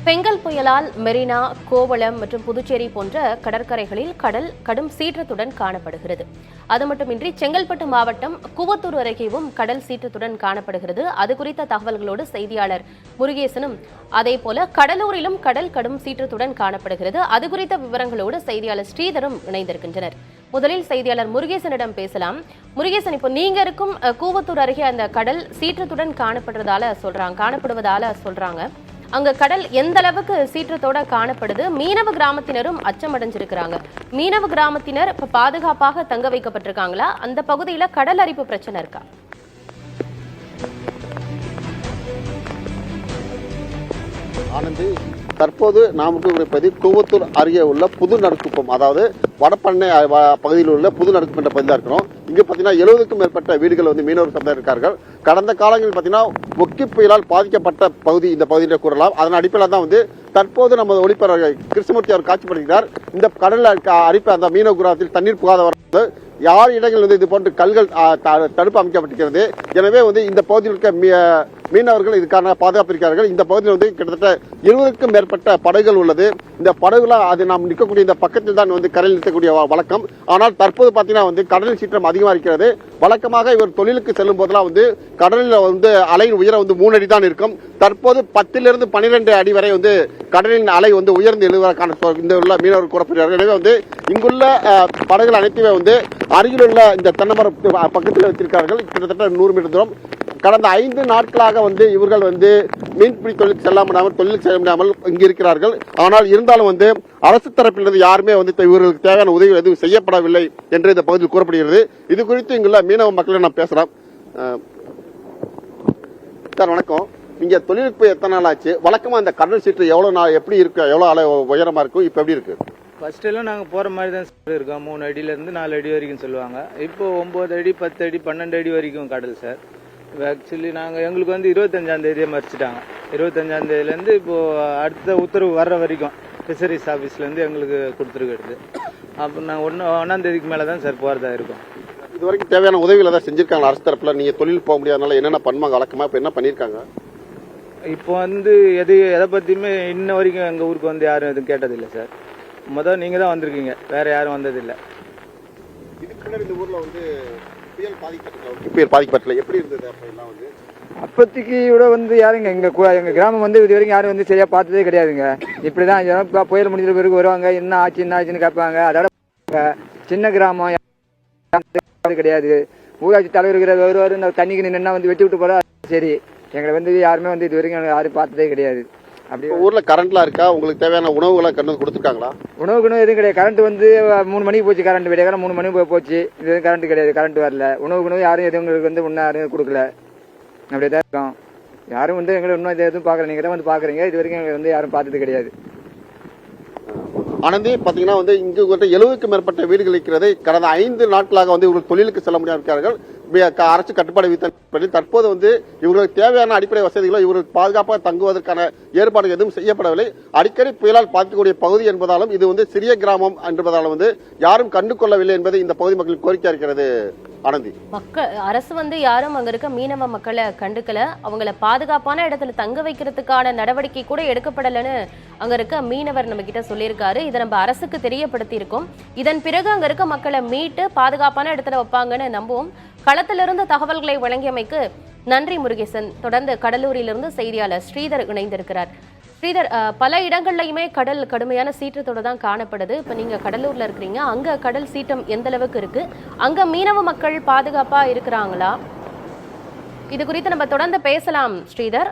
பெங்கல் புயலால் மெரினா, கோவளம் மற்றும் புதுச்சேரி போன்ற கடற்கரைகளில் கடல் கடும் சீற்றத்துடன் காணப்படுகிறது. அது மட்டுமின்றி செங்கல்பட்டு மாவட்டம் கூவத்தூர் அருகேவும் கடல் சீற்றத்துடன் காணப்படுகிறது. அது குறித்த தகவல்களோடு செய்தியாளர் முருகேசனும், அதேபோல கடலூரிலும் கடல் கடும் சீற்றத்துடன் காணப்படுகிறது. அது குறித்த விவரங்களோடு செய்தியாளர் ஸ்ரீதரும் இணைந்திருக்கின்றனர். முதலில் செய்தியாளர் முருகேசனிடம் பேசலாம். முருகேசன், இப்போ நீங்க இருக்கும் கூவத்தூர் அருகே அந்த கடல் சீற்றத்துடன் காணப்படுவதால சொல்றாங்க. அங்க கடல் எந்த அளவுக்கு சீற்றத்தோட காணப்படுது? மீனவ கிராமத்தினரும் அச்சமடைஞ்சிருக்கிறாங்க. மீனவ கிராமத்தினர் இப்ப பாதுகாப்பாக தங்க வைக்கப்பட்டிருக்காங்களா? அந்த பகுதியில கடல் அரிப்பு பிரச்சனை இருக்கா? ஆனந்தி, தற்போது நாம் இருப்பது கூவத்தூர் அருகே உள்ள புது நடுக்குப்பம், அதாவது வடபண்ணை பகுதியில் உள்ள புது நடுக்குப்பம் என்ற பகுதியில் இருக்கிறோம். இங்கு பார்த்தீங்கன்னா 70க்கும் மேற்பட்ட வீடுகள் மீனவர் சமுதாயம் இருக்கார்கள். கடந்த காலங்களில் பார்த்தீங்கன்னா ஒக்கி புயலால் பாதிக்கப்பட்ட பகுதி இந்த பகுதியில் கூறலாம். அதன் அடிப்படையில் தான் தற்போது நமது ஒளிப்பரவர் கிருஷ்ணமூர்த்தி அவர் காட்சிப்படுகிறார். இந்த கடலில் அரிப்பு அந்த மீனவ கிராமத்தில் தண்ணீர் புகாத யார் இடங்கள் இது போன்ற கல்கள் தடுப்பு அமைக்கப்பட்டிருக்கிறது. எனவே இந்த பகுதியில் இருக்க மீனவர்கள் இதுக்கான பாதுகாப்பு இருக்கிறார்கள். இந்த பகுதியில் கிட்டத்தட்ட 20க்கும் மேற்பட்ட படகுகள் உள்ளது. இந்த படகுல அது நாம் நிற்கக்கூடிய இந்த பக்கத்தில் தான் கரையில் நிறுத்தக்கூடிய வழக்கம். ஆனால் தற்போது பார்த்தீங்கன்னா கடலில் சீற்றம் அதிகமாக இருக்கிறது. வழக்கமாக இவர் தொழிலுக்கு செல்லும் போதெல்லாம் கடலில் அலையின் உயரம் 3 அடி தான் இருக்கும். தற்போது 10லிருந்து 12 அடி வரை கடலின் அலை உயர்ந்து எழுவதற்கான இந்த உள்ள மீனவர் கூறப்படுகிறார்கள். எனவே இங்குள்ள படகுகள் அனைத்துமே அருகிலுள்ள இந்த தென்னமர பக்கத்தில் வைத்திருக்கிறார்கள். கிட்டத்தட்ட 100 மீட்டர் தூரம். கடந்த 5 நாட்களாக இவர்கள் மீன்பிடி தொழிலுக்கு செல்ல முடியாமல் இங்கு இருக்கிறார்கள். ஆனால் இருந்தாலும் அரசு தரப்பிலிருந்து யாருமே இவர்களுக்கு தேவையான உதவி எதுவும் செய்யப்படவில்லை என்று இந்த பகுதியில் கூறப்படுகிறது. இது குறித்து இங்குள்ள மீனவ மக்களை நாம் பேசலாம். சார் வணக்கம். நீங்க தொழிலுக்கு போய் எத்தனை நாள் ஆச்சு? வழக்கமா இந்த கடல் சீற்று எவ்வளவு நாள் எப்படி இருக்கு? எவ்வளவு அலை உயரமா இருக்கும்? இப்ப எப்படி இருக்கு? ஃபர்ஸ்ட் எல்லாம் நாங்கள் போகிற மாதிரி தான் இருக்கோம். 3 அடியிலேருந்து 4 அடி வரைக்கும் சொல்லுவாங்க. இப்போ 9 அடி 10 அடி 12 அடி வரைக்கும் கடல் சார். ஆக்சுவலி எங்களுக்கு 25ஆம் தேதியை மறிச்சிட்டாங்க. 25ஆம் தேதியிலேருந்து இப்போது அடுத்த உத்தரவு வர்ற வரைக்கும் ஃபிஷரிஸ் ஆஃபீஸ்லேருந்து எங்களுக்கு கொடுத்துருக்கிறது. அப்போ நாங்கள் 1ஆம் தேதிக்கு மேலே தான் சார் போகிறதா இருக்கும். இது வரைக்கும் தேவையான உதவிகள் ஏதாவது செஞ்சுருக்காங்க அரசு தரப்பில்? நீங்கள் தொழில் போக முடியாதனால என்னென்ன பண்ணுவாங்க வழக்கமாக? இப்போ என்ன பண்ணியிருக்காங்க? இப்போ எதை பற்றியுமே இன்ன வரைக்கும் எங்கள் ஊருக்கு யாரும் எதுவும் கேட்டதில்லை சார். நீங்கள் தான் வந்திருக்கீங்க, வேற யாரும் வந்ததில்லை. இதுக்கு முன்னாடி இந்த ஊரில் புயல் பாதிக்கப்பட்டல எப்படி இருந்தது? அப்போதைக்கு விட யாருங்க எங்கள் கிராமம் இது வரைக்கும் யாரும் சரியாக பார்த்ததே கிடையாதுங்க. இப்படி தான் புயல் முடிஞ்ச பிறகு வருவாங்க, என்ன ஆச்சுன்னு கேட்பாங்க. அதோட சின்ன கிராமம் கிடையாது. ஊராட்சி தலைவர் வருவார், இந்த தண்ணிக்கு நின்னா வெட்டி விட்டு போகிறா. சரி, எங்களை யாருமே இது வரைக்கும் யாரும் பார்த்ததே கிடையாது. அப்படி ஊர்ல கரண்ட்லாம் இருக்கா? உங்களுக்கு தேவையான உணவுகளை கொடுத்துருக்காங்களா? உணவு எதுவும் கிடையாது. கரண்ட் 3 மணிக்கு போச்சு. கரண்ட் விடிய 3 மணிக்கு போச்சு. இது கரண்ட் கிடையாது, கரண்ட் வரல. உணவு யாரும் எதுவும் உங்களுக்கு ஒன்றும் யாரும் கொடுக்கல. அப்படியே தான் இருக்கோம். யாரும் எங்களை இன்னும் எதுவும் பார்க்கல. நீங்க தான் பாக்குறீங்க. இது வரைக்கும் எங்களை யாரும் பார்த்தது கிடையாது. ஆனந்தி, பாத்தீங்கன்னா இங்கு 70க்கும் மேற்பட்ட வீடுகள் இருக்கிறது. கடந்த 5 நாட்களாக இவர்கள் தொழிலுக்கு செல்ல முடியாமல் இருக்கிறார்கள். அரசு கட்டுப்பாடு விதித்த தற்போது இவர்களுக்கு தேவையான அடிப்படை வசதிகளோ இவர்கள் பாதுகாப்பாக தங்குவதற்கான ஏற்பாடுகள் எதுவும் செய்யப்படவில்லை. அடிக்கடி புயலால் பாதிக்கக்கூடிய பகுதி என்பதாலும் இது சிறிய கிராமம் என்பதாலும் யாரும் கண்டு கொள்ளவில்லை என்பது இந்த பகுதி மக்களின் கோரிக்கை இருக்கிறது. ஆனந்தி, அரசு யாரும் அங்க இருக்க மீனவ மக்களை கண்டுக்கல. அவங்கள பாதுகாப்பான இடத்துல தங்க வைக்கிறதுக்கான நடவடிக்கை கூட எடுக்கப்படலன்னு அங்க இருக்க மீனவர் நம்ம கிட்ட சொல்லியிருக்காரு. இதை நம்ம அரசுக்கு தெரியப்படுத்தி இருக்கோம். இதன் பிறகு அங்க இருக்க மக்களை மீட்டு பாதுகாப்பான இடத்துல வைப்பாங்கன்னு நம்புவோம். களத்திலிருந்து தகவல்களை வழங்கியமைக்கு நன்றி முருகேசன். தொடர்ந்து கடலூரிலிருந்து செய்தியாளர் ஸ்ரீதர் இணைந்திருக்கிறார். ஸ்ரீதர், பல இடங்கள்லயுமே கடல் கடுமையான சீற்றத்தோட தான் காணப்படுது. இப்ப நீங்க கடலூர்ல இருக்கிறீங்க. அங்க கடல் சீற்றம் எந்த அளவுக்கு இருக்கு? அங்க மீனவ மக்கள் பாதுகாப்பா இருக்கிறாங்களா? இது குறித்து நம்ம தொடர்ந்து பேசலாம் ஸ்ரீதர்.